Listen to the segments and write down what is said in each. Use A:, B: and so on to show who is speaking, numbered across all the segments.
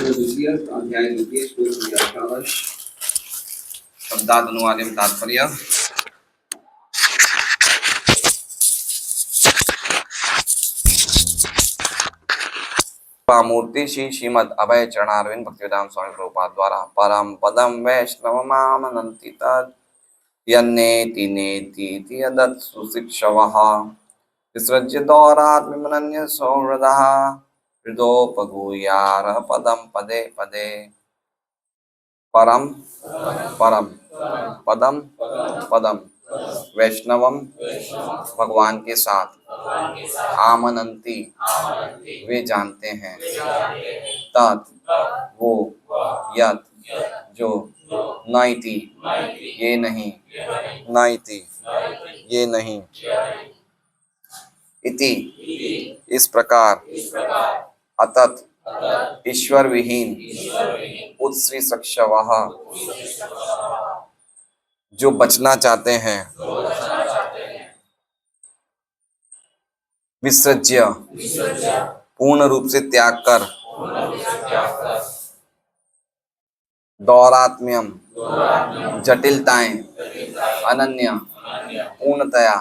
A: द्वितीय अध्याय द्वितीय श्लोक व्याख्यावश शब्दादनुवादम तात्पर्य। मूर्ति श्री श्रीमद अभय चरणारविंद भक्तिवेदांत स्वामी प्रभुपाद द्वारा परम पदम वैष्णवमामनन्ति तत् यन्नेति नेति यदत् सुशिक्षवः विसृज्य दौरात्म्यमनन्य सौहृदः हृदोपगूयार पदम पदे पदे। परम परम पदम पदम वैष्णवम भगवान के साथ आमनंती वे जानते हैं तत् वो यत जो नाइति ये नहीं नाइति ये नहीं इति इस प्रकार अतत ईश्वर विहीन उत्श्री सक्षवः जो बचना चाहते हैं विसृज्य पूर्ण रूप से त्याग कर दौरात्म्यम जटिलताएं अनन्य पूर्णतया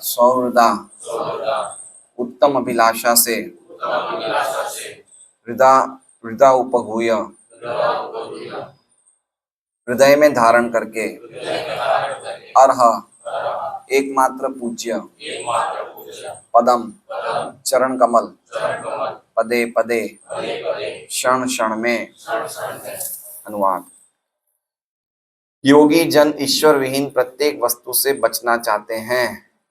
A: सौहृदा उत्तम अभिलाषा से हृदय उपगूय हृदय में धारण करके अर्ह एकमात्र पूज्य पदम चरण कमल पदे पदे क्षण क्षण में। अनुवाद। योगी जन ईश्वर विहीन प्रत्येक वस्तु से बचना चाहते हैं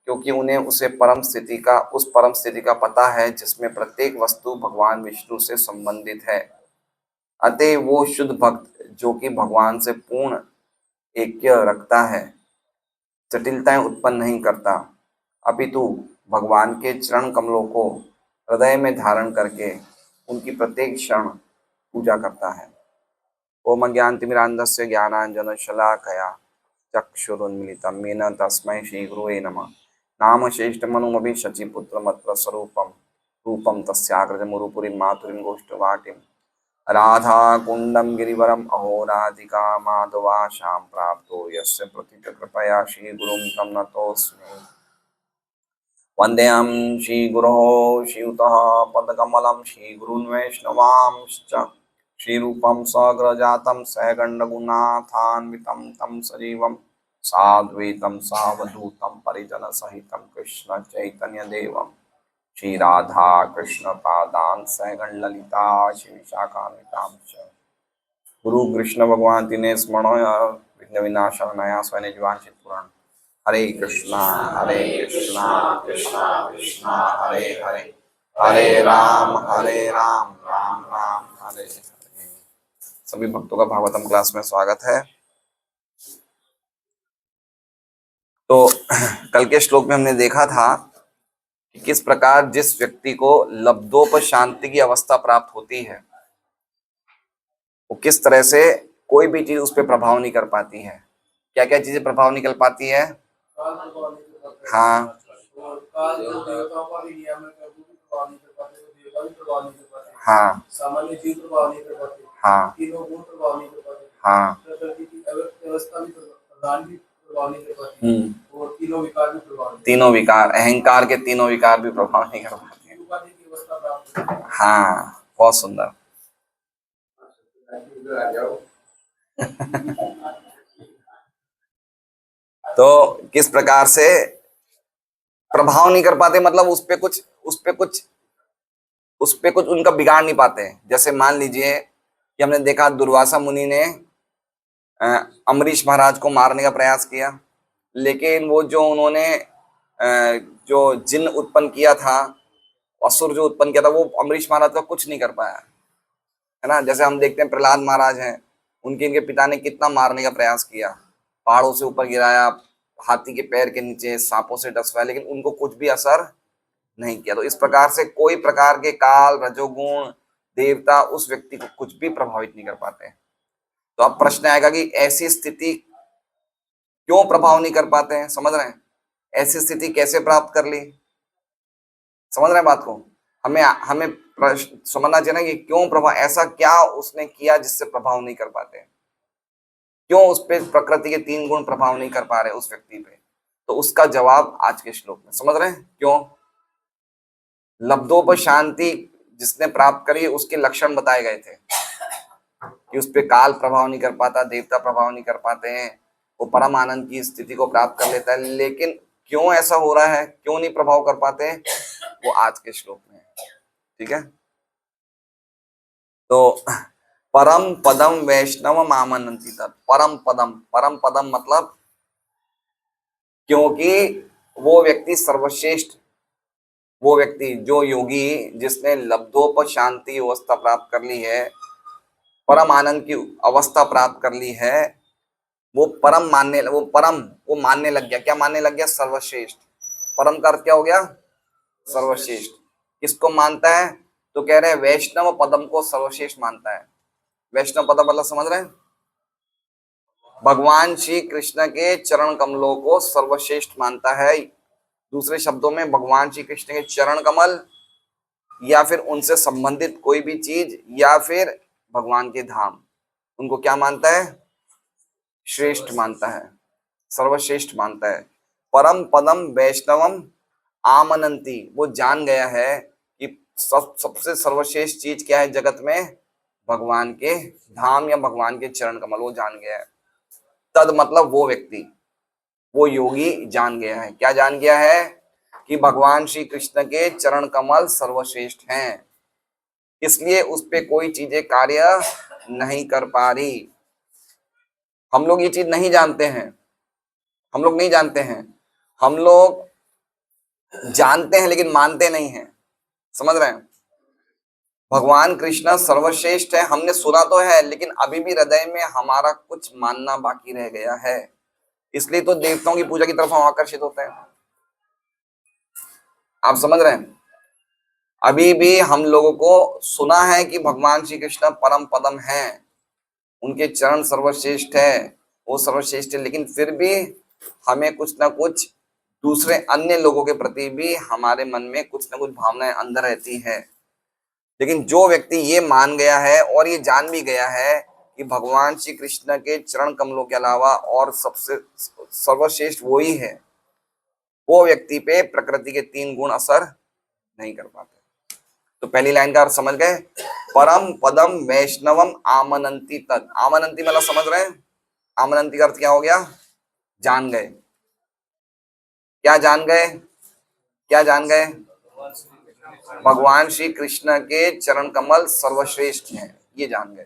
A: क्योंकि उन्हें उस परम स्थिति का पता है जिसमें प्रत्येक वस्तु भगवान विष्णु से संबंधित है। अतः वो शुद्ध भक्त जो कि भगवान से पूर्ण ऐक्य रखता है जटिलताएं उत्पन्न नहीं करता अपितु भगवान के चरण कमलों को हृदय में धारण करके उनकी प्रत्येक क्षण पूजा करता है। ओम अज्ञानतिमिरान्धस्य ज्ञानाञ्जनशलाकया चक्षुरुन्मीलितं येन तस्मै श्रीगुरवे नमः। नाम श्रेष्ठमनुमभि शचीपुत्रमत्प्रस्वरूपं रूपं तस्याग्रजमुरुपुरीं मातुरीं गोष्ठवाटिं राधाकुण्डं गिरिवरम् अहो राधिका माधवाशां प्राप्तो यस्य प्रतिकृपया श्रीगुरुं तं नतोऽस्मि। वन्देऽहं श्रीगुरोः श्रीयुतः पदकमलं श्रीगुरून् वैष्णवांश्च श्रीरूपं सग्रजातं सहगण्डगुणाथान्वितं तं सजीवं साद्वैतं सावधूतं परिजनसहितं कृष्ण चैतन्यदेवं श्रीराधा कृष्णपादान् सहगणललिता श्रीविशाखान्वितां च। गुरु कृष्ण भगवान तिने स्मरणोय विघ्नविनाशाय स्वयं जीवांशित पुराण। हरे कृष्णा कृष्णा कृष्णा हरे हरे हरे राम राम राम हरे हरे। सभी भक्तों का भागवतम क्लास में स्वागत है। तो कल के श्लोक में हमने देखा था कि किस प्रकार जिस व्यक्ति को लब्धोपशांति की अवस्था प्राप्त होती है वो किस तरह से कोई भी चीज उस पर प्रभाव नहीं कर पाती है। क्या क्या चीजें प्रभाव नहीं कर पाती है? हाँ हाँ
B: सामान्य जीव प्रभाव नहीं कर पाते।
A: हाँ
B: तीनों गुण प्रभाव नहीं कर पाते।
A: हाँ
B: प्रकृति की अव्यवस्था भी प्रधान भी प्रभाव नहीं कर पाती और तीनों विकार भी प्रभाव नहीं।
A: तीनों विकार अहंकार के तीनों विकार भी प्रभाव नहीं कर पाते।
B: उपाधि की अवस्था प्राप्त होती है।
A: हाँ बहुत सुंदर। तो किस प्रकार से प्रभाव नहीं कर पाते मतलब उस पे कुछ उनका बिगाड़ नहीं पाते। जैसे मान लीजिए कि हमने देखा दुर्वासा मुनि ने अम्बरीश महाराज को मारने का प्रयास किया लेकिन वो जो उन्होंने जो जिन उत्पन्न किया था असुर जो उत्पन्न किया था वो अम्बरीश महाराज का कुछ नहीं कर पाया है ना। जैसे हम देखते हैं प्रहलाद महाराज हैं इनके पिता ने कितना मारने का प्रयास किया, पहाड़ों से ऊपर गिराया, हाथी के पैर के नीचे सांपों से डसवाया लेकिन उनको कुछ भी असर नहीं किया। तो इस प्रकार से कोई प्रकार के काल रजोगुण देवता उस व्यक्ति को कुछ भी प्रभावित नहीं कर पाते। तो अब प्रश्न आएगा कि ऐसी स्थिति क्यों प्रभाव नहीं कर पाते हैं? समझ रहे हैं? ऐसी स्थिति कैसे प्राप्त कर ली? समझ रहे हैं बात को? हमें हमें प्रश्न समझना चाहिए ना कि क्यों प्रभाव, ऐसा क्या उसने किया जिससे प्रभाव नहीं कर पाते, क्यों उस पे प्रकृति के 3 गुण प्रभाव नहीं कर पा रहे उस व्यक्ति पे। तो उसका जवाब आज के श्लोक में समझ रहे हैं। क्यों? लब्धोप शांति जिसने प्राप्त करी उसके लक्षण बताए गए थे कि उस पे काल प्रभाव नहीं कर पाता, देवता प्रभाव नहीं कर पाते हैं, वो परम आनंद की स्थिति को प्राप्त कर लेता है। लेकिन क्यों ऐसा हो रहा है, क्यों नहीं प्रभाव कर पाते, वो आज के श्लोक में है। ठीक है, तो परम पदम वैष्णव मामनंती तत्। परम पदम, परम पदम मतलब क्योंकि वो व्यक्ति सर्वश्रेष्ठ, वो व्यक्ति जो योगी जिसने लब्धोप शांति अवस्था प्राप्त कर ली है, परम आनंद की अवस्था प्राप्त कर ली है, वो परम मानने, वो मानने लग गया। क्या मानने लग गया? सर्वश्रेष्ठ। परम का अर्थ क्या हो गया? सर्वश्रेष्ठ। किसको मानता है? तो कह रहे हैं वैष्णव पदम को सर्वश्रेष्ठ मानता है। वैष्णव पदम मतलब समझ रहे हैं? भगवान श्री कृष्ण के चरण कमलों को सर्वश्रेष्ठ मानता है। दूसरे शब्दों में भगवान श्री कृष्ण के चरण कमल या फिर उनसे संबंधित कोई भी चीज या फिर भगवान के धाम, उनको क्या मानता है? श्रेष्ठ मानता है, सर्वश्रेष्ठ मानता है। परम पदम वैष्णवम आमनंती, वो जान गया है कि सबसे सर्वश्रेष्ठ चीज क्या है जगत में? भगवान के धाम या भगवान के चरण कमल, वो जान गया है। तद मतलब वो व्यक्ति, वो योगी जान गया है। क्या जान गया है? कि भगवान श्री कृष्ण के चरण कमल सर्वश्रेष्ठ हैं, इसलिए उस पे कोई चीजें कार्य नहीं कर पा रही। हम लोग ये चीज नहीं जानते हैं, हम लोग नहीं जानते हैं, हम लोग जानते हैं लेकिन मानते नहीं हैं। समझ रहे हैं? भगवान कृष्ण सर्वश्रेष्ठ है, हमने सुना तो है, लेकिन अभी भी हृदय में हमारा कुछ मानना बाकी रह गया है। इसलिए तो देवताओं की पूजा की तरफ हम आकर्षित होते हैं। आप समझ रहे हैं? अभी भी हम लोगों को सुना है कि भगवान श्री कृष्ण परम पदम है, उनके चरण सर्वश्रेष्ठ है, वो सर्वश्रेष्ठ है, लेकिन फिर भी हमें कुछ ना कुछ दूसरे अन्य लोगों के प्रति भी हमारे मन में कुछ ना कुछ भावनाएं अंदर रहती है। लेकिन जो व्यक्ति ये मान गया है और ये जान भी गया है कि भगवान श्री कृष्ण के चरण कमलों के अलावा और सबसे सर्वश्रेष्ठ वो ही है, वो व्यक्ति पे प्रकृति के 3 गुण असर नहीं कर पाते। तो पहली लाइन का अर्थ समझ गए? परम पदम वैष्णवम आमनंती तत्। आमनंती मतलब समझ रहे हैं? आमनंती का अर्थ क्या हो गया? जान गए। क्या जान गए? क्या जान गए? भगवान श्री कृष्ण के चरण कमल सर्वश्रेष्ठ हैं, ये जान गए।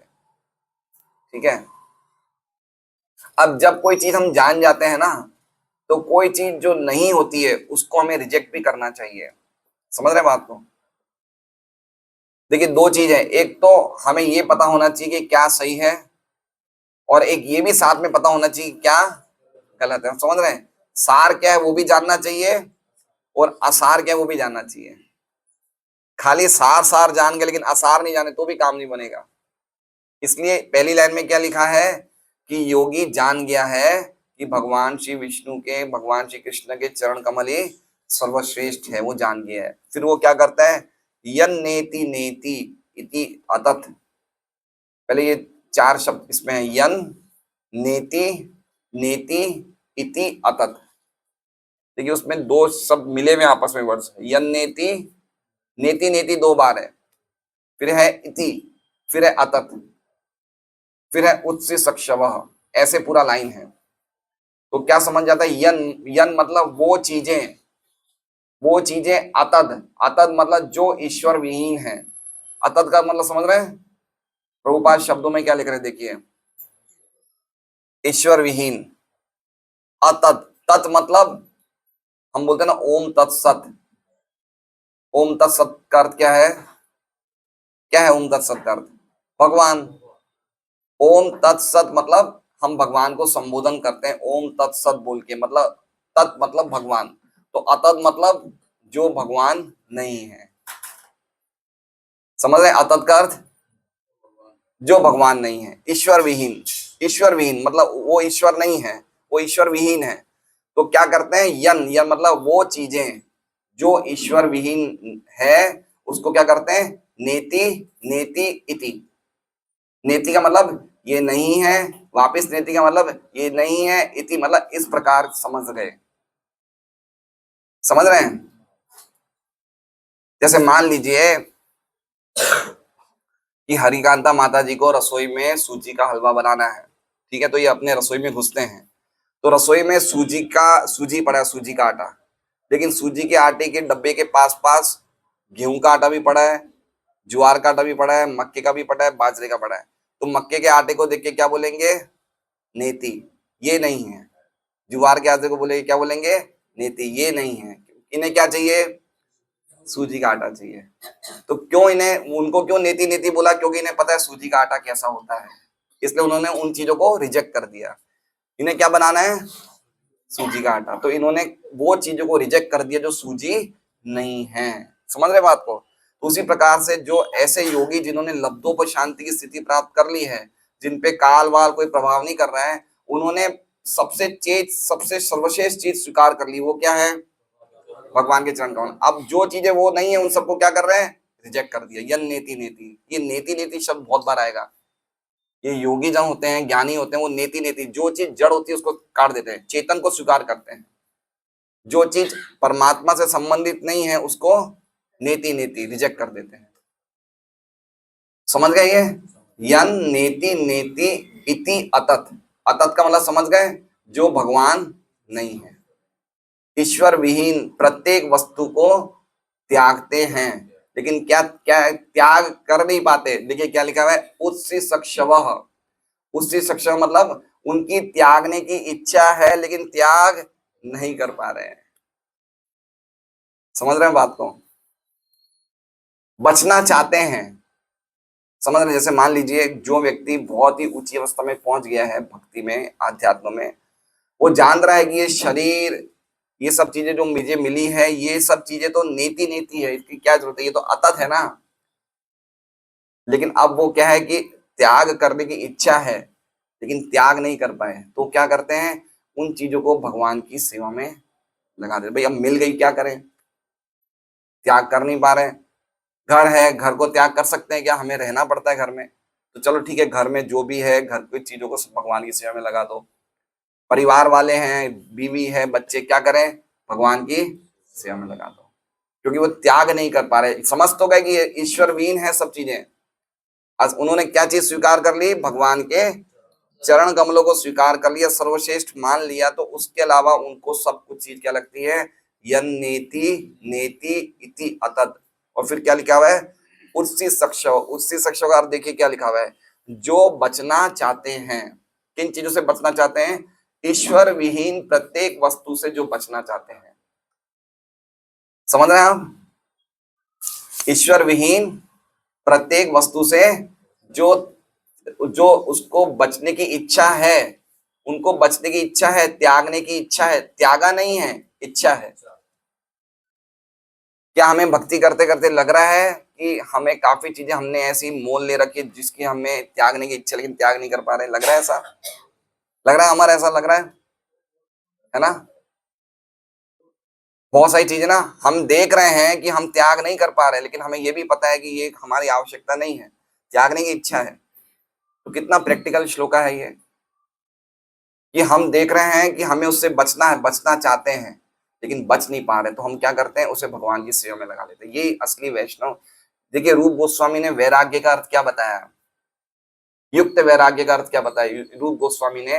A: ठीक है, अब जब कोई चीज हम जान जाते हैं ना, तो कोई चीज जो नहीं होती है उसको हमें रिजेक्ट भी करना चाहिए। समझ रहे बात को? देखिए, 2 चीज है, एक तो हमें ये पता होना चाहिए कि क्या सही है, और एक ये भी साथ में पता होना चाहिए क्या गलत है। समझ रहे हैं? सार क्या है वो भी जानना चाहिए और असार क्या है वो भी जानना चाहिए। खाली सार सार जान गए लेकिन असार नहीं जाने तो भी काम नहीं बनेगा। इसलिए पहली लाइन में क्या लिखा है कि योगी जान गया है कि भगवान श्री विष्णु के, भगवान श्री कृष्ण के चरण कमल ही सर्वश्रेष्ठ है, वो जान गया है। फिर वो क्या करता है? यन नेति नेति इति अतत। पहले ये 4 शब्द इसमें है, यन नेति नेति इति अतत। देखिए उसमें 2 शब्द मिले हुए आपस में, वर्ड्स। यन नेति, नेति नेति 2 बार है, फिर है इति, फिर है अतत, फिर है उत्सि सक्षवः, ऐसे पूरा लाइन है। तो क्या समझ जाता है? यन, यन मतलब वो चीजें, वो चीजें अतद, अतद मतलब जो ईश्वर विहीन है। अतद का मतलब समझ रहे हैं? प्रभुपाद शब्दों में क्या लिख रहे हैं देखिए, ईश्वर विहीन। अतत, तत् मतलब हम बोलते हैं ना ओम तत्सत। ओम तत्सत का अर्थ क्या है? क्या है ओम तत्सत का अर्थ? भगवान। ओम तत्सत मतलब हम भगवान को संबोधन करते हैं ओम तत्सत बोल के, मतलब तत् मतलब भगवान, तो अतत मतलब जो भगवान नहीं है। समझ रहे? अतत का अर्थ जो भगवान नहीं है, ईश्वर विहीन। ईश्वर विहीन मतलब वो ईश्वर नहीं है, वो ईश्वर विहीन है। तो क्या करते हैं? यन, यन मतलब वो चीजें जो ईश्वर विहीन है उसको क्या करते हैं? नेति नेति इति। नेति का मतलब ये नहीं है, वापस नेति का मतलब ये नहीं है, इति मतलब इस प्रकार समझ गए। समझ रहे हैं? जैसे मान लीजिए कि हरिकांता माता जी को रसोई में सूजी का हलवा बनाना है, ठीक है, तो ये अपने रसोई में घुसते हैं, तो रसोई में सूजी पड़ा है, सूजी का आटा, लेकिन सूजी के आटे के डब्बे के पास पास गेहूं का आटा भी पड़ा है, ज्वार का आटा भी पड़ा है, मक्के का भी पड़ा है, बाजरे का पड़ा है। तो मक्के के आटे को देख के क्या बोलेंगे? नेति, ये नहीं है। ज्वार के आटे को बोलेंगे, क्या बोलेंगे? नेति, ये नहीं है। इन्हें क्या चाहिए? सूजी का आटा चाहिए। तो क्यों उनको क्यों नेति नेति बोला? क्योंकि इन्हें पता है सूजी का आटा कैसा होता है, इसलिए उन्होंने उन चीजों को रिजेक्ट कर दिया। इन्हें क्या बनाना है? सूजी का आटा। तो इन्होंने वो चीजों को रिजेक्ट कर दिया जो सूजी नहीं है। समझ रहे बात को? तो उसी प्रकार से जो ऐसे योगी जिन्होंने लब्धों पर शांति की स्थिति प्राप्त कर ली है, जिन पे काल वाल कोई प्रभाव नहीं कर रहा है, उन्होंने सबसे सर्वश्रेष्ठ चीज स्वीकार कर ली। वो क्या है? भगवान के चरण कमल। अब जो चीजें वो नहीं है उन सबको क्या कर रहे हैं? रिजेक्ट कर दिया। यन नेति नेति, ये नेति नेति शब्द बहुत बार आएगा। ये योगी जन होते हैं, ज्ञानी होते हैं, वो नेति नेति, जो चीज जड़ होती है उसको काट देते हैं, चेतन को स्वीकार करते हैं। जो चीज परमात्मा से संबंधित नहीं है उसको नेति नेति रिजेक्ट कर देते हैं। समझ गए? ये यन नेति नेति इति अतत। अतत का मतलब समझ गए? जो भगवान नहीं है, ईश्वर विहीन प्रत्येक वस्तु को त्यागते हैं, लेकिन क्या क्या त्याग कर नहीं पाते। देखिए क्या लिखा हुआ है? उत्सिसक्षवः। उत्सिसक्षव मतलब उनकी त्यागने की इच्छा है लेकिन त्याग नहीं कर पा रहे हैं। समझ रहे हैं बात को? बचना चाहते हैं। समझ रहे हैं? जैसे मान लीजिए जो व्यक्ति बहुत ही ऊंची अवस्था में पहुंच गया है भक्ति में, आध्यात्म में, वो जान रहा है कि ये शरीर, ये सब चीजें जो मुझे मिली है, ये सब चीजें तो नेति नेति है, इसकी क्या जरूरत है, ये तो अतत है ना। लेकिन अब वो क्या है कि त्याग करने की इच्छा है लेकिन त्याग नहीं कर पाए, तो क्या करते हैं? उन चीजों को भगवान की सेवा में लगा देते। भाई अब मिल गई, क्या करें? त्याग कर नहीं पा रहे। घर है, घर को त्याग कर सकते हैं क्या? हमें रहना पड़ता है घर में, तो चलो ठीक है, घर में जो भी है, घर की चीजों को भगवान की सेवा में लगा दो। परिवार वाले हैं, बीवी है, बच्चे, क्या करें? भगवान की सेवा में लगा दो, क्योंकि वो त्याग नहीं कर पा रहे। समझ तो गए कि ईश्वर विहीन है सब चीजें। आज उन्होंने क्या चीज स्वीकार कर ली? भगवान के चरण कमलों को स्वीकार कर लिया, सर्वश्रेष्ठ मान लिया, तो उसके अलावा उनको सब कुछ चीज क्या लगती है? यन नेति नेति इति अतत। और फिर क्या लिखा हुआ है? उत्सिसक्षव। उत्सिसक्षव का अर्थ देखिए क्या लिखा हुआ है? जो बचना चाहते हैं। किन चीजों से बचना चाहते हैं? ईश्वर विहीन प्रत्येक वस्तु से जो बचना चाहते हैं। समझ रहे हैं आप? ईश्वर विहीन प्रत्येक वस्तु से जो जो उसको बचने की इच्छा है, उनको बचने की इच्छा है, त्यागने की इच्छा है, त्यागा नहीं है, इच्छा है। क्या हमें भक्ति करते करते लग रहा है कि हमें काफी चीजें हमने ऐसी मोल ले रखी है जिसकी हमें त्यागने की इच्छा, लेकिन त्याग नहीं कर पा रहे? लग रहा है ऐसा? लग रहा है हमारा ऐसा लग रहा है ना? बहुत सारी चीजें ना हम देख रहे हैं कि हम त्याग नहीं कर पा रहे, लेकिन हमें यह भी पता है कि ये हमारी आवश्यकता नहीं है, त्यागने की इच्छा है। तो कितना प्रैक्टिकल श्लोक है ये, कि हम देख रहे हैं कि हमें उससे बचना है, बचना चाहते हैं लेकिन बच नहीं पा रहे, तो हम क्या करते हैं? उसे भगवान की सेवा में लगा लेते हैं। ये असली वैष्णव। देखिए रूप गोस्वामी ने वैराग्य का अर्थ क्या बताया? युक्त वैराग्य का अर्थ क्या बताया रूप गोस्वामी ने?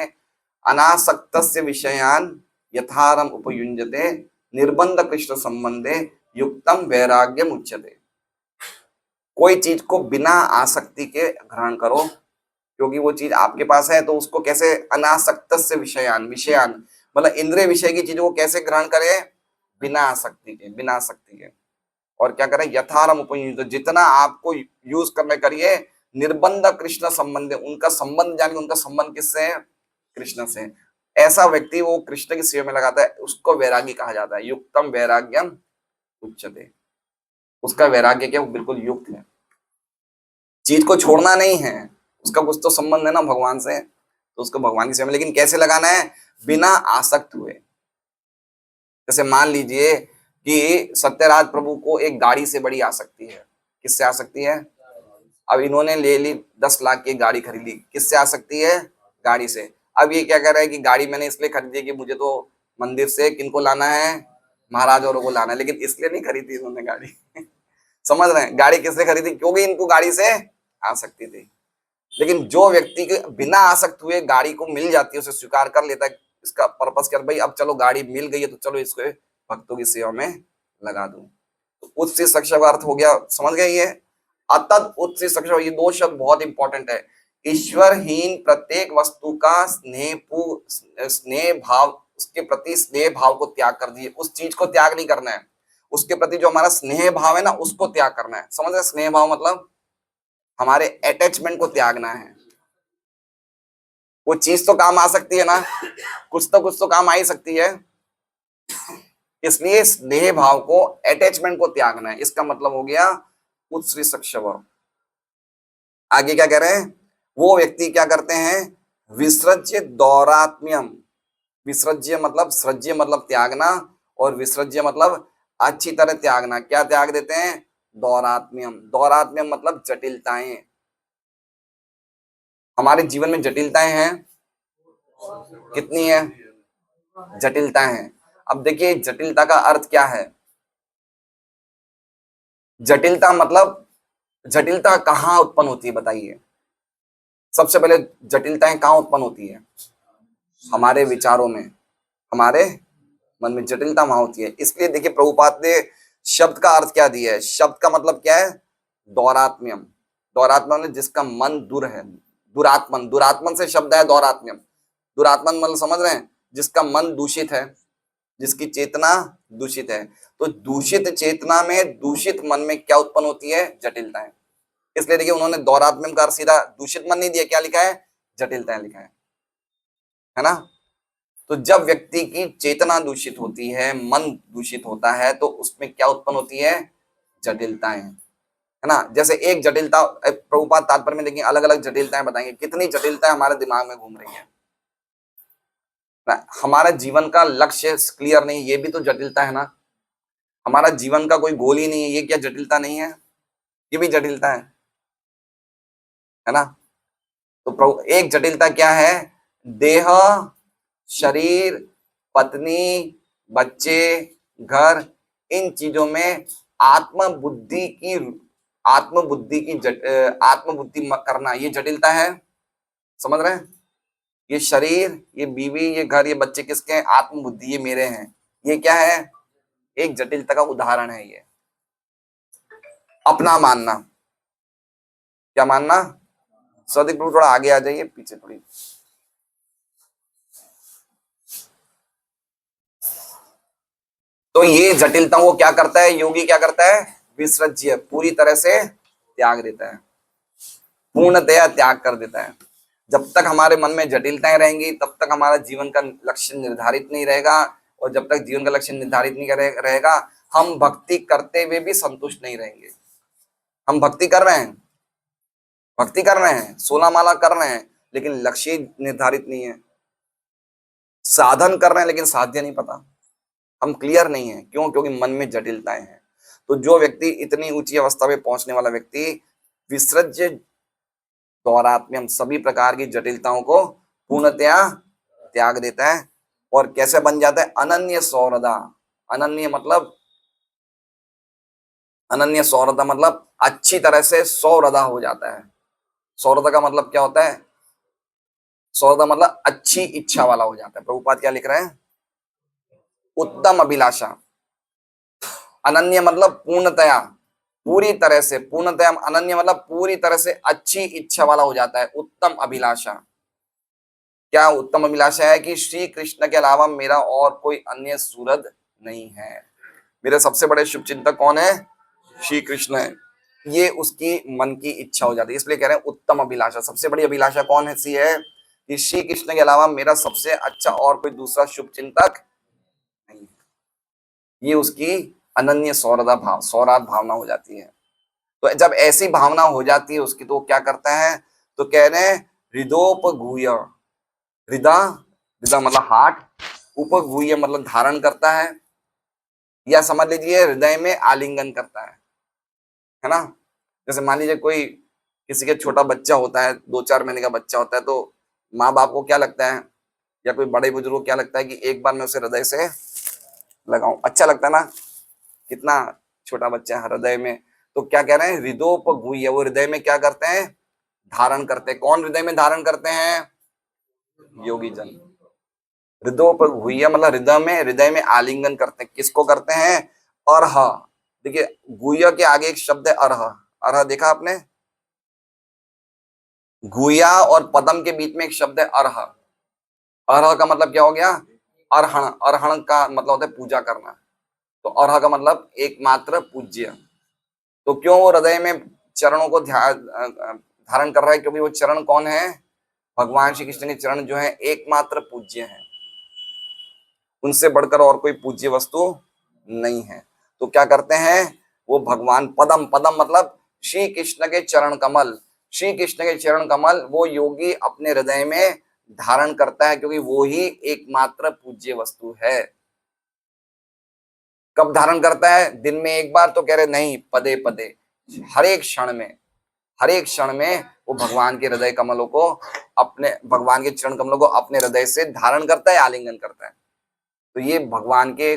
A: अनासक्तस्य विषयान यथारम उपयुञ्जते निर्बंध कृष्ण संबंधे युक्तम वैराग्यम उच्यते। कोई चीज को बिना आसक्ति के ग्रहण करो, क्योंकि वो चीज आपके पास है, तो उसको कैसे? अनासक्तस्य विषयान, विषयान मतलब इंद्रिय विषय की चीजों को कैसे ग्रहण करें? बिना आसक्ति के, बिना आसक्ति के। और क्या करें? यथारम उपयुक्त, जितना आपको यूज करने करिए। निर्बंध कृष्ण संबंध, उनका संबंध जानिए, उनका संबंध किससे है? कृष्ण से। ऐसा व्यक्ति वो कृष्ण की सेवा में लगाता है, उसको वैरागी कहा जाता है। युक्तम वैराग्यम उच्यते। उसका वैराग्य क्या? वो बिल्कुल युक्त है, चीज को छोड़ना नहीं है, उसका कुछ तो संबंध है ना भगवान से, तो उसको भगवान की सेवा में, लेकिन कैसे लगाना है? बिना आसक्त हुए। जैसे मान लीजिए कि सत्यराज प्रभु को एक गाड़ी से बड़ी आ सकती है। किससे आ सकती है? अब इन्होंने ले ली 10 लाख की गाड़ी खरीदी, किससे आ सकती है? गाड़ी से। अब ये क्या कर रहा है कि गाड़ी मैंने इसलिए खरीदी कि मुझे तो मंदिर से किनको लाना है? महाराज औरों को लाना है, लेकिन इसलिए नहीं खरीदी इन्होंने गाड़ी। समझ रहे हैं? गाड़ी किससे खरीदी? क्योंकि इनको गाड़ी से आ सकती थी। लेकिन जो व्यक्ति के बिना आसक्त हुए गाड़ी को मिल जाती है, उसे स्वीकार कर लेता है, इसका पर्पस क्या? भाई अब चलो गाड़ी मिल गई है तो चलो इसको भक्तों की सेवा में लगा दूं। तो उच्च शिक्षा का अर्थ हो गया, समझ गए? ये अतत उच्च शिक्षा, ये दो शब्द बहुत इंपॉर्टेंट है। ईश्वरहीन प्रत्येक वस्तु का स्नेह भाव, उसके प्रति स्नेह भाव को त्याग कर दिए। उस चीज को त्याग नहीं करना है, उसके प्रति जो हमारा स्नेह भाव है ना, उसको त्याग करना है। समझ रहे? स्नेह भाव मतलब हमारे अटैचमेंट को त्यागना है। वो चीज तो काम आ सकती है ना, कुछ तो काम आ ही सकती है, इसलिए स्नेह भाव को, अटैचमेंट को त्यागना है। इसका मतलब हो गया उत्सृ सक्षव। आगे क्या कह रहे हैं? वो व्यक्ति क्या करते हैं? विसृज्य दौरात्म्यम। विसृज्य मतलब, सृज्य मतलब त्यागना, और विसृज्य मतलब अच्छी तरह त्यागना। क्या त्याग देते हैं? दौरात्म्यम। दौरात्म्यम मतलब जटिलताएं। हमारे जीवन में जटिलताएं हैं, कितनी है? जटिलताएं हैं। अब देखिए जटिलता का अर्थ क्या है? जटिलता मतलब, जटिलता कहाँ उत्पन्न होती है बताइए? सबसे पहले जटिलताएं कहाँ उत्पन्न होती है? हमारे विचारों में, हमारे मन में जटिलता वहां होती है। इसलिए देखिए प्रभुपाद ने शब्द का अर्थ क्या दिया है। शब्द का मतलब क्या है? दौरात्म्यम। दौरात्म्यम ने जिसका मन दूर है, दुरात्मन। दुरात्मन से शब्द है दौरात्म्यम। दुरात्मन मतलब समझ रहे हैं? जिसका मन दूषित है, जिसकी चेतना दूषित है। तो दूषित चेतना में, दूषित मन में क्या उत्पन्न होती है? जटिलताएं। इसलिए देखिए उन्होंने दौरात्म्यम का सीधा दूषित मन नहीं दिया, क्या लिखा है? जटिलताएं लिखा है ना? तो जब व्यक्ति की चेतना दूषित होती है, मन दूषित होता है, तो उसमें क्या उत्पन्न होती है? जटिलताएं, है ना? जैसे एक जटिलता, प्रभुपाद तात्पर्य में लेकिन अलग अलग जटिलताएं बताएंगे, कितनी जटिलताएं हमारे दिमाग में घूम रही है ना? हमारा जीवन का लक्ष्य क्लियर नहीं, ये भी तो जटिलता है ना? हमारा जीवन का कोई गोल ही नहीं है, ये क्या जटिलता नहीं है? ये भी जटिलता है ना? तो प्रभु एक जटिलता क्या है? देह, शरीर, पत्नी, बच्चे, घर, इन चीजों में आत्मबुद्धि करना, ये जटिलता है। समझ रहे हैं? ये शरीर, ये बीवी, ये घर, ये बच्चे किसके हैं? आत्मबुद्धि, ये मेरे हैं। ये क्या है? एक जटिलता का उदाहरण है ये। अपना मानना, क्या मानना? सौदिक प्रभु थोड़ा आगे आ जाइए, पीछे थोड़ी। तो ये जटिलताओं को क्या करता है योगी? क्या करता है? विसर्ज्य, पूरी तरह से त्याग देता है, पूर्णतया त्याग कर देता है। जब तक हमारे मन में जटिलताएं रहेंगी तब तक हमारा जीवन का लक्ष्य निर्धारित नहीं रहेगा, और जब तक जीवन का लक्ष्य निर्धारित नहीं रहेगा, हम भक्ति करते हुए भी संतुष्ट नहीं रहेंगे। हम भक्ति कर रहे हैं, 16 माला कर रहे हैं, लेकिन लक्ष्य निर्धारित नहीं है। साधन कर रहे हैं लेकिन साध्य नहीं पता, हम क्लियर नहीं है। क्यों? क्योंकि मन में जटिलताएं हैं। तो जो व्यक्ति इतनी ऊंची अवस्था में पहुंचने वाला व्यक्ति विसृज्य दौरात्म्यम, सभी प्रकार की जटिलताओं को पूर्णतया त्याग देता है। और कैसे बन जाता है? अनन्य सौहृदा। अनन्य सौहृदा मतलब अच्छी तरह से सौहृदा हो जाता है। सौहृदा का मतलब क्या होता है? सौहृदा मतलब अच्छी इच्छा वाला हो जाता है। प्रभुपाद क्या लिख रहे हैं? उत्तम अभिलाषा। अनन्य मतलब पूर्णतया, पूरी तरह से, पूर्णतया अनन्य मतलब पूरी तरह से अच्छी इच्छा वाला हो जाता है। उत्तम अभिलाषा, क्या उत्तम अभिलाषा है? कि श्री कृष्ण के अलावा मेरा और कोई अन्य सूरत नहीं है। मेरे सबसे बड़े शुभचिंतक कौन है? श्री कृष्ण है। ये उसकी मन की इच्छा हो जाती है, इसलिए कह रहे हैं उत्तम अभिलाषा। सबसे बड़ी अभिलाषा कौन सी है? कि श्री कृष्ण के अलावा मेरा सबसे अच्छा और कोई दूसरा शुभचिंतक नहीं है। ये उसकी अनन्य सौरार्थ भावना हो जाती है। तो जब ऐसी भावना हो जाती है उसकी, तो क्या करता है? तो कह रहे हैं हृदोपगूय। हृदय, हृदय मतलब हार्ट, उपगूय मतलब धारण करता है, या समझ लीजिए हृदय में आलिंगन करता है ना। जैसे मान लीजिए कोई किसी के छोटा बच्चा होता है, 2-4 महीने का बच्चा होता है, तो माँ बाप को क्या लगता है या कोई बड़े बुजुर्ग को क्या लगता है कि एक बार मैं उसे हृदय से लगाऊं, अच्छा लगता है ना। कितना छोटा बच्चा है हृदय में, तो क्या कह रहे हैं, हृदयोपगूह्य, वो हृदय में क्या करते हैं, धारण करते हैं। कौन हृदय में धारण करते हैं, योगी जन। हृदयोपगूह्य मतलब हृदय में आलिंगन करते हैं। किसको करते हैं, अर्ह। देखिए गुह्य के आगे एक शब्द है अर्ह, अर्ह देखा आपने, गुह्या और पदम के बीच में एक शब्द है अर्ह। अर्ह का मतलब क्या हो गया, अर्हण, अर्हण का मतलब होता है पूजा करना, तो अर्ह का मतलब एकमात्र पूज्य। तो क्यों वो हृदय में चरणों को धारण कर रहा है, क्योंकि वो चरण कौन है, भगवान श्री कृष्ण के चरण जो है एकमात्र पूज्य हैं, उनसे बढ़कर और कोई पूज्य वस्तु नहीं है। तो क्या करते हैं वो भगवान, पदम, पदम मतलब श्री कृष्ण के चरण कमल, श्री कृष्ण के चरण कमल वो योगी अपने हृदय में धारण करता है, क्योंकि वो ही एकमात्र पूज्य वस्तु है। कब धारण करता है, दिन में एक बार तो कह रहे नहीं, पदे पदे, हर एक क्षण में, हर एक क्षण में वो भगवान के हृदय कमलों को, अपने भगवान के चरण कमलों को अपने हृदय से धारण करता है, आलिंगन करता है। तो ये भगवान के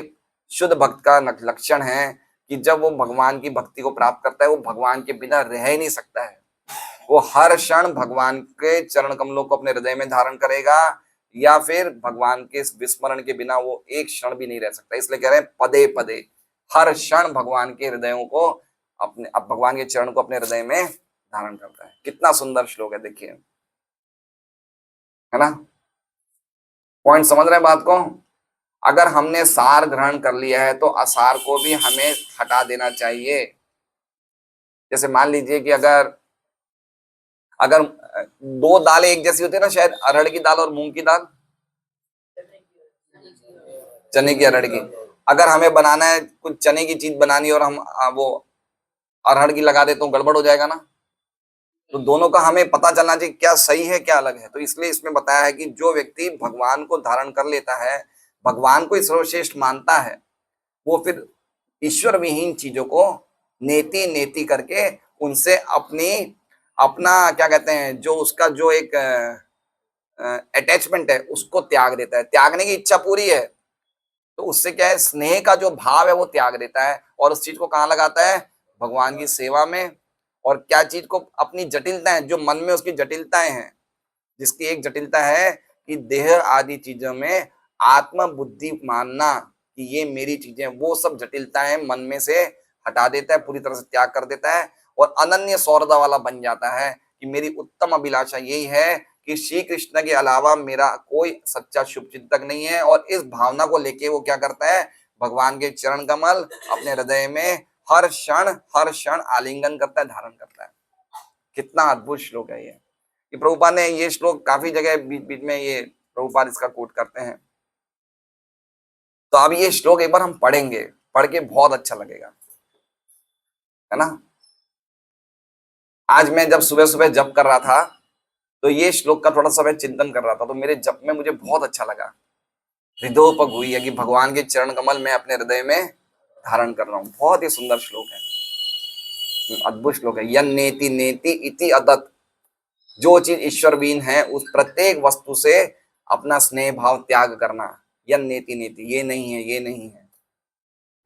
A: शुद्ध भक्त का लक्षण है कि जब वो भगवान की भक्ति को प्राप्त करता है, वो भगवान के बिना रह ही नहीं सकता है। वो हर क्षण भगवान के चरण कमलों को अपने हृदय में धारण करेगा, या फिर भगवान के विस्मरण के बिना वो एक क्षण भी नहीं रह सकता। इसलिए कह रहे हैं पदे पदे, हर क्षण भगवान के हृदयों को अपने, अब भगवान के चरण को अपने हृदय में धारण करता है। कितना सुंदर श्लोक है, देखिए, है ना। पॉइंट समझ रहे हैं बात को। अगर हमने सार ग्रहण कर लिया है तो असार को भी हमें हटा देना चाहिए। जैसे मान लीजिए कि अगर अगर दो दालें एक जैसी होती है ना, शायद अरहर की दाल और मूंग की दाल, चने की, अरहर की, अगर हमें बनाना है कुछ चने की चीज बनानी है और हम वो अरहर की लगा दे तो गड़बड़ हो जाएगा ना। तो दोनों का हमें पता चलना चाहिए क्या सही है क्या अलग है। तो इसलिए इसमें बताया है कि जो व्यक्ति भगवान को धारण कर लेता है, भगवान को सर्वश्रेष्ठ मानता है, वो फिर ईश्वर विहीन चीजों को नेति नेति करके उनसे अपनी, अपना क्या कहते हैं, जो उसका जो एक अटैचमेंट है उसको त्याग देता है। त्यागने की इच्छा पूरी है तो उससे क्या है, स्नेह का जो भाव है वो त्याग देता है और उस चीज को कहाँ लगाता है, भगवान की सेवा में। और क्या चीज को, अपनी जटिलताएं, जो मन में उसकी जटिलताएं हैं, जिसकी एक जटिलता है कि देह आदि चीजों में आत्म बुद्धि मानना कि ये मेरी चीजें, वो सब जटिलताएं मन में से हटा देता है, पूरी तरह से त्याग कर देता है और अनन्य सौरदा वाला बन जाता है कि मेरी उत्तम अभिलाषा यही है कि श्री कृष्ण के अलावा मेरा कोई सच्चा शुभ चिंतक नहीं है। और इस भावना को लेके वो क्या करता है, भगवान के चरण कमल अपने हृदय में हर क्षण आलिंगन करता है, धारण करता है। कितना अद्भुत श्लोक है ये। कि प्रभुपाद ने ये श्लोक काफी जगह बीच बीच में ये प्रभुपाद इसका कोट करते हैं। तो अब ये श्लोक एक बार हम पढ़ेंगे, पढ़ के बहुत अच्छा लगेगा, है ना। आज मैं जब सुबह सुबह जप कर रहा था तो ये श्लोक का थोड़ा सा मैं चिंतन कर रहा था, तो मेरे जप में मुझे बहुत अच्छा लगा। हृदयोपगूह्य कि भगवान के चरण कमल मैं अपने हृदय में धारण कर रहा हूँ। बहुत ही सुंदर श्लोक है, अद्भुत श्लोक है। यन नेति नेति इति अदत्, जो चीज ईश्वरवीन है उस प्रत्येक वस्तु से अपना स्नेह भाव त्याग करना। यन नेति नेति, ये नहीं है, ये नहीं है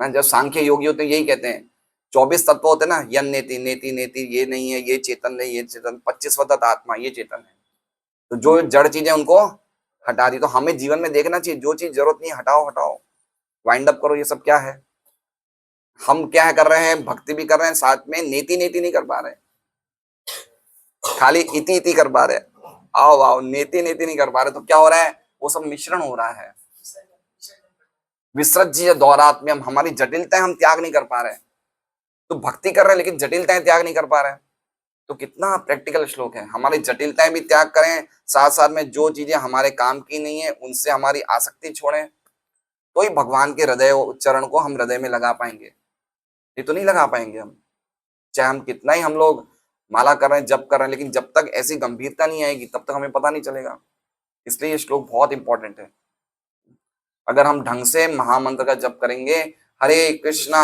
A: ना। जब सांख्य योगी होते हैं यही कहते हैं, 24 तत्व होते हैं ना, यन नेति नेति नेति, ये नहीं है, ये चेतन नहीं, ये चेतन, 25 आत्मा, ये चेतन है। तो जो जड़ चीजें उनको हटा दी। तो हमें जीवन में देखना चाहिए, जो चीज जरूरत नहीं हटाओ हटाओ, वाइंड अप करो। ये सब क्या है, हम क्या कर रहे हैं, भक्ति भी कर रहे हैं, साथ में नेति नेति नहीं कर पा रहे, खाली इति इति कर पा रहे, आओ आओ, नेति नेति नहीं कर पा रहे। तो क्या हो रहा है, वो सब मिश्रण हो रहा है। विसर्ज्य दौरात्म्यम, हमारी जटिलताएं हम त्याग नहीं कर पा रहे। तो भक्ति कर रहे हैं लेकिन जटिलताएं त्याग नहीं कर पा रहे। तो कितना प्रैक्टिकल श्लोक है, हमारी जटिलताएं भी त्याग करें, साथ साथ में जो चीजें हमारे काम की नहीं है उनसे हमारी आसक्ति छोड़ें, तो ही भगवान के हृदय चरण को हम हृदय में लगा पाएंगे। ये तो नहीं लगा पाएंगे हम, चाहे हम कितना ही हम लोग माला कर रहे हैं, जप कर रहे हैं, लेकिन जब तक ऐसी गंभीरता नहीं आएगी तब तक हमें पता नहीं चलेगा। इसलिए ये श्लोक बहुत इंपॉर्टेंट है। अगर हम ढंग से महामंत्र का जप करेंगे, कृष्णा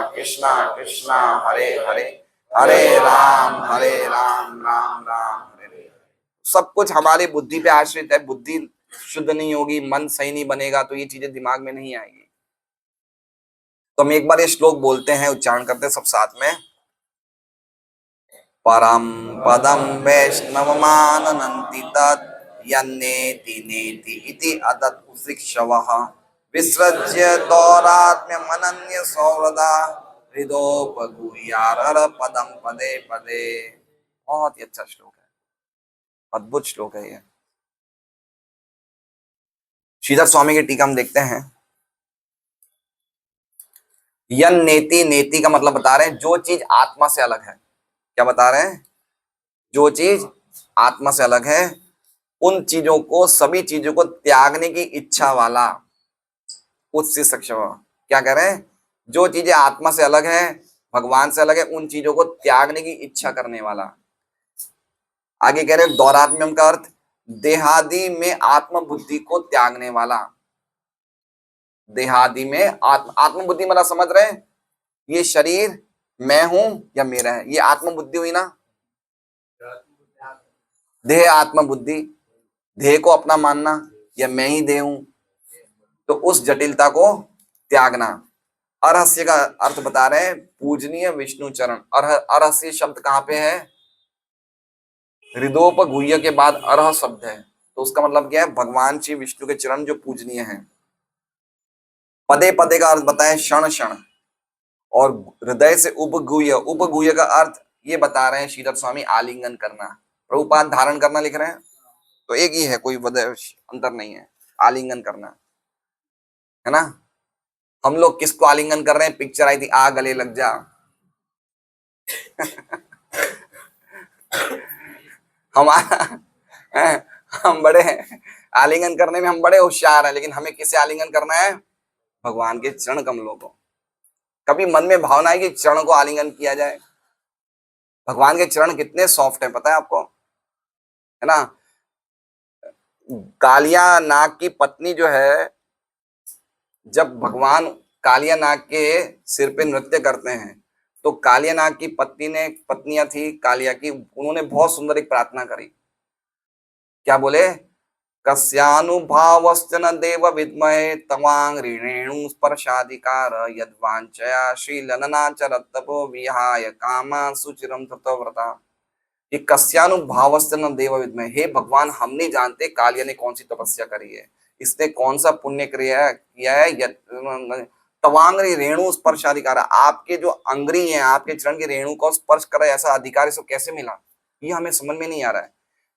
A: कृष्णा कृष्णा हरे हरे, हरे राम राम राम हरे हरे। सब कुछ हमारी बुद्धि पे आश्रित है। बुद्धि शुद्ध नहीं होगी, मन सही नहीं बनेगा तो ये चीजें दिमाग में नहीं आएगी। तो हम एक बार ये श्लोक बोलते हैं, उच्चारण करते हैं सब साथ में। परम पदम वैष्णवमानन्ति तत् यन्नेति नेति इति अदत्शिक्षवः विसृज्य दौरात्म्यमनन्य सौहृदा हृदोपगूह्यारहर पदम पदे पदे। बहुत ही अच्छा श्लोक है, अद्भुत श्लोक है ये। श्रीधर स्वामी की टीका हम देखते हैं। यन नेति, नेति का मतलब बता रहे हैं जो चीज आत्मा से अलग है। क्या बता रहे हैं? जो चीज आत्मा से अलग है उन चीजों को, सभी चीजों को त्यागने की इच्छा वाला उससे सक्षम। क्या कह रहे हैं? जो चीजें आत्मा से अलग है, भगवान से अलग है, उन चीजों को त्यागने की इच्छा करने वाला। आगे कह रहे हैं दौरात्म्यम का अर्थ देहादि में आत्म बुद्धि को त्यागने वाला। देहादि में आत्म बुद्धि मतलब समझ रहे हैं, ये शरीर मैं हूं या मेरा है, ये आत्म बुद्धि हुई ना। देह आत्म बुद्धि, देह को अपना मानना या मैं ही देह हूं, तो उस जटिलता को त्यागना। अरहस्य का अर्थ बता रहे हैं पूजनीय विष्णु चरण। अरहस्य शब्द कहां पे है? हृदोपगुह्य के बाद अरह शब्द है, तो उसका मतलब क्या है? भगवान श्री विष्णु के चरण जो पूजनीय हैं। पदे पदे का अर्थ बताएं क्षण क्षण, और हृदय से उपगुह्य, उपगुह्य का अर्थ ये बता रहे हैं श्रीधर स्वामी आलिंगन करना। प्रभुपाद धारण करना लिख रहे हैं, तो एक ही है, कोई अंतर नहीं है। आलिंगन करना है ना। हम लोग किसको आलिंगन कर रहे हैं? पिक्चर आई थी आ गले लग जा। हम बड़े हैं आलिंगन करने में, हम बड़े होशियार हैं, लेकिन हमें किसे आलिंगन करना है? भगवान के चरण कमलों को। कभी मन में भावना है कि चरण को आलिंगन किया जाए? भगवान के चरण कितने सॉफ्ट है पता है आपको, है ना। कालिया नाग की पत्नी जो है, जब भगवान कालिया नाग के सिर पे नृत्य करते हैं, तो कालिया नाग की पत्नियां थी कालिया की, उन्होंने बहुत सुंदर एक प्रार्थना करी। क्या बोले? कस्यानुभावश्च न देव विद्महे तवांघ्रिणेणु स्पर्शाधिकार यद्वांचया श्रीललनाचरत् तपो विहाय कामा सुचिरं धृतव्रता। ये कस्यानुभावश्च न देव विद्महे, हे भगवान हम नहीं जानते कालिया ने कौन सी तपस्या करी है, इसने कौन सा पुण्य किया है। तवांग्री रेणु स्पर्शाधिकार, आपके जो अंग्री है, आपके चरण के रेणु को स्पर्श करे ऐसा अधिकार इसको कैसे मिला? ये हमें समझ में नहीं आ रहा है।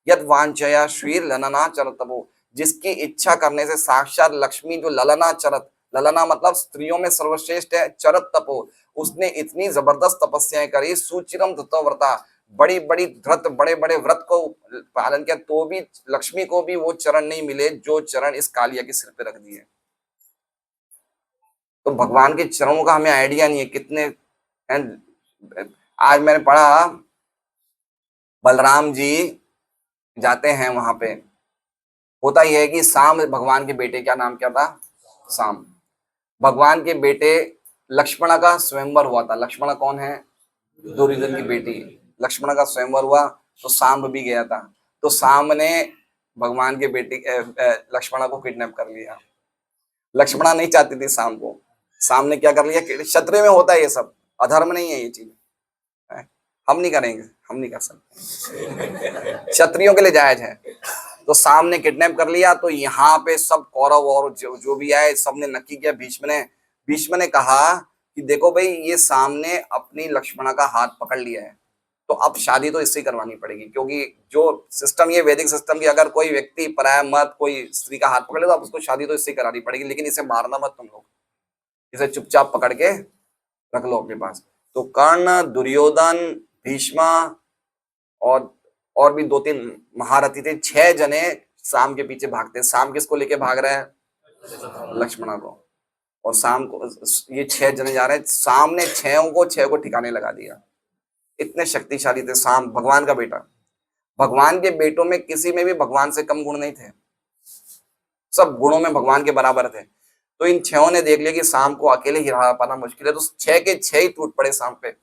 A: यद वांछया श्री ललना चरत तपो, जिसकी इच्छा करने से साक्षात लक्ष्मी जो ललना चरत, ललना मतलब स्त्रियों में सर्वश्रेष्ठ है, चरत तपो, उसने इतनी जबरदस्त तपस्याएं करी, सुचिरम धृतव्रता, बड़ी बड़ी धृत बड़े बड़े व्रत को पालन किया, तो भी लक्ष्मी को भी वो चरण नहीं मिले जो चरण इस कालिया के सिर पे रख दिए। तो भगवान के चरणों का हमें आइडिया नहीं है कितने हैं। आज मैंने पढ़ा बलराम जी जाते हैं वहां पे, होता यह है कि साम भगवान के बेटे, क्या नाम क्या था? साम। भगवान के बेटे लक्ष्मणा का स्वयंवर हुआ था। लक्ष्मणा कौन है? दुर्योधन की बेटी। लक्ष्मणा का स्वयंवर हुआ तो साम भी गया था, तो साम ने भगवान के बेटे लक्ष्मणा को किडनैप कर लिया। लक्ष्मणा नहीं चाहती थी साम को, साम ने क्या कर लिया? क्षत्रिय में होता है ये सब, अधर्म नहीं है ये चीज, हम नहीं करेंगे, हम नहीं कर सकते, क्षत्रियों के लिए जायज है। तो साम ने किडनैप कर लिया, तो यहाँ पे सब कौरव और जो भी आए सबने नक्की किया। भीष्म ने कहा कि देखो भाई, ये साम ने अपनी लक्ष्मणा का हाथ पकड़ लिया है, तो अब शादी तो इससे करवानी पड़ेगी, क्योंकि जो सिस्टम ये वैदिक सिस्टम की, अगर कोई व्यक्ति पराया मर्द कोई स्त्री का हाथ पकड़ ले तो अब उसको शादी तो इससे करानी पड़ेगी, लेकिन इसे मारना मत तुम लोग, इसे चुपचाप पकड़ के रख लो अपने पास। तो कर्ण, दुर्योधन, भीष्म और भी 2-3 महारथी थे, 6 जने साम के पीछे भागते। साम किसको लेके भाग रहा है? लक्ष्मणा को। और साम को, ये 6 जने जा रहे हैं, साम ने 6 को ठिकाने लगा दिया। इतने शक्तिशाली थे साम, भगवान का बेटा। भगवान के बेटों में किसी में भी भगवान से कम गुण नहीं थे, सब गुणों में भगवान के बराबर थे। तो इन 6 ने देख लिया कि शाम को अकेले ही रहा पाना मुश्किल है, तो 6 के 6 ही टूट पड़े शाम पे।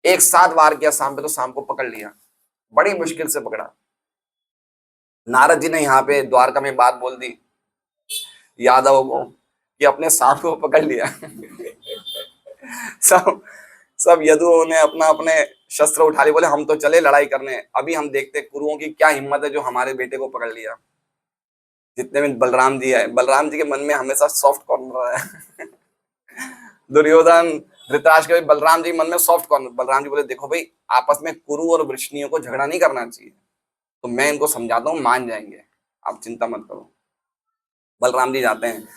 A: एक साथ वार किया शाम पे, तो शाम को पकड़ लिया, बड़ी मुश्किल से पकड़ा। नारद जी ने यहाँ पे द्वारका में बात बोल दी यादव को कि अपने सांप को पकड़ लिया। सब सब यदुओं ने अपना अपने शस्त्र उठा लिए, बोले हम तो चले लड़ाई करने, अभी हम देखते कुरुओं की क्या हिम्मत है जो हमारे बेटे को पकड़ लिया। जितने में बलराम जी है, बलराम जी के मन में हमेशा सॉफ्ट कॉर्नर है। दुर्योधन धृतराष्ट्र के बलराम जी मन में सॉफ्ट कॉर्नर। बलराम जी बोले देखो भाई, आपस में कुरु और वृष्णियों को झगड़ा नहीं करना चाहिए, तो मैं इनको समझाता हूँ, मान जाएंगे, आप चिंता मत करो। बलराम जी जाते हैं,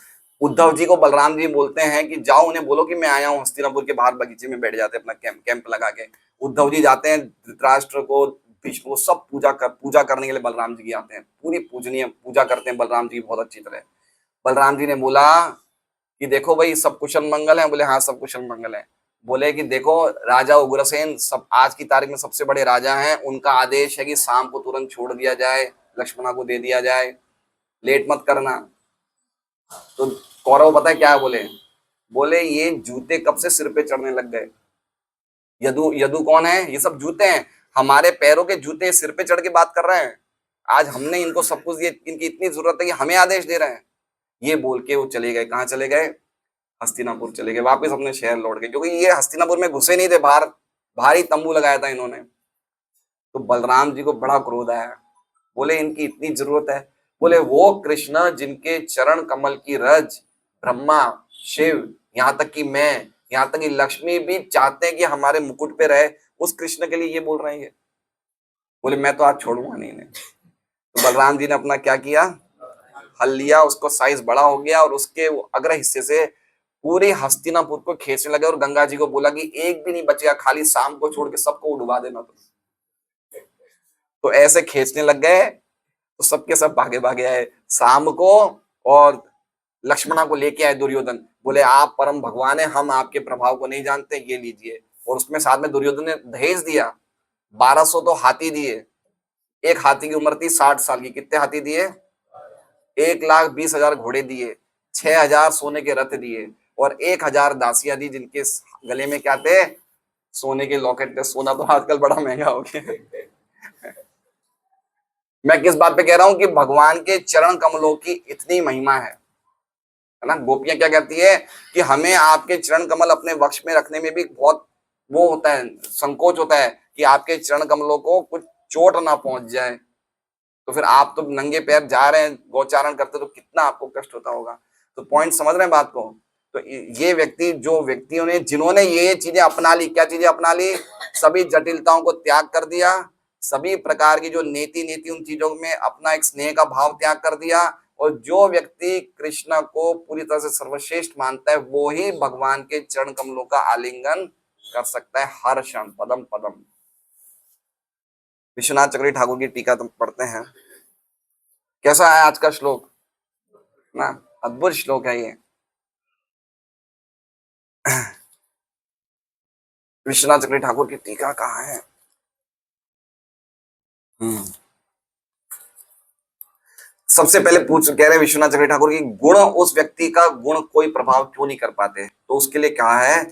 A: उद्धव जी को बलराम जी बोलते हैं कि जाओ उन्हें बोलो कि मैं आया हूँ, हस्तिनापुर के बाहर बगीचे में बैठ जाते हैं अपना कैंप लगा के। उद्धव जी जाते हैं, धृतराष्ट्र को भीष्म को सब पूजा करने के लिए बलराम जी की आते हैं, पूरी पूजनीय पूजा करते हैं बलराम जी बहुत अच्छी तरह। बलराम जी ने बोला कि देखो भाई सब कुशल मंगल है, बोले हाँ सब कुशल मंगल है। बोले कि देखो राजा उग्रसेन सब आज की तारीख में सबसे बड़े राजा हैं, उनका आदेश है कि शाम को तुरंत छोड़ दिया जाए, लक्ष्मणा को दे दिया जाए, लेट मत करना। तो कौरव पता है क्या बोले? बोले ये जूते कब से सिर पे चढ़ने लग गए? यदु यदु कौन है? ये सब जूते हैं, हमारे पैरों के जूते सिर पे चढ़ के बात कर रहे हैं। आज हमने इनको सब कुछ दिया, इनकी इतनी जरूरत है कि हमें आदेश दे रहे हैं। ये बोल के वो चले गए, कहाँ चले गए? हस्तिनापुर चले गए, वापस अपने शहर लौट गए, क्योंकि ये हस्तिनापुर में घुसे नहीं थे, बाहर भारी तंबू लगाया था इन्होंने। तो बलराम जी को बड़ा क्रोध आया, बोले इनकी इतनी जरूरत है? बोले वो कृष्ण जिनके चरण कमल की रज ब्रह्मा शिव, यहाँ तक कि मैं, यहाँ तक कि लक्ष्मी भी चाहते हैं कि हमारे मुकुट पे रहे, उस कृष्ण के लिए ये बोल रहे हैं। ये बोले मैं तो आज छोड़ूंगा नहीं इन्हें। तो बलराम जी ने अपना क्या किया, हल लिया, उसको साइज बड़ा हो गया और उसके अग्र हिस्से से पूरे हस्तिनापुर को खींचने लगे और गंगा जी को बोला कि एक भी नहीं बचेगा, खाली शाम को छोड़ के सबको डुबा देना। तो ऐसे खींचने लग गए, तो सबके सब भागे भागे आए शाम को, और लक्ष्मणा को लेके आए दुर्योधन। बोले आप परम भगवान है, हम आपके प्रभाव को नहीं जानते, ये लीजिए। और उसमें साथ में दुर्योधन ने दहेज दिया, 1200 तो हाथी दिए। एक हाथी की उम्र थी 60 साल की, कितने हाथी दिए? 1,20,000 घोड़े दिए, 6,000 सोने के रथ दिए, और 1,000 दासियां दी, जिनके गले में क्या थे? सोने के लॉकेट थे। सोना तो आजकल बड़ा महंगा हो गया। मैं किस बात पे कह रहा हूं कि भगवान के चरण कमलों की इतनी महिमा है ना। गोपियां क्या कहती है कि हमें आपके चरण कमल अपने वक्ष में रखने में भी बहुत वो होता है, संकोच होता है कि आपके चरण कमलों को कुछ चोट ना पहुंच जाए। तो फिर आप तो नंगे पैर जा रहे हैं गौचारण करते, तो कितना आपको कष्ट होता होगा। तो पॉइंट समझ रहे हैं बात को? तो ये व्यक्ति, जो व्यक्तियों ने, जिन्होंने ये चीजें अपना ली, क्या चीजें अपना ली? सभी जटिलताओं को त्याग कर दिया, सभी प्रकार की जो नीति उन चीजों में अपना एक स्नेह का भाव त्याग कर दिया। और जो व्यक्ति कृष्ण को पूरी तरह से सर्वश्रेष्ठ मानता है, वो ही भगवान के चरण कमलों का आलिंगन कर सकता है हर क्षण, पदम पदम। विश्वनाथ चक्रवर्ती ठाकुर की टीका तुम पढ़ते हैं, कैसा है आज का श्लोक ना? अद्भुत श्लोक है ये। विश्वनाथ चक्रवर्ती ठाकुर की टीका कहाँ है? सबसे पहले कह रहे विश्वनाथ चक्रवर्ती ठाकुर की गुण, उस व्यक्ति का गुण कोई प्रभाव क्यों नहीं कर पाते? तो उसके लिए कहा है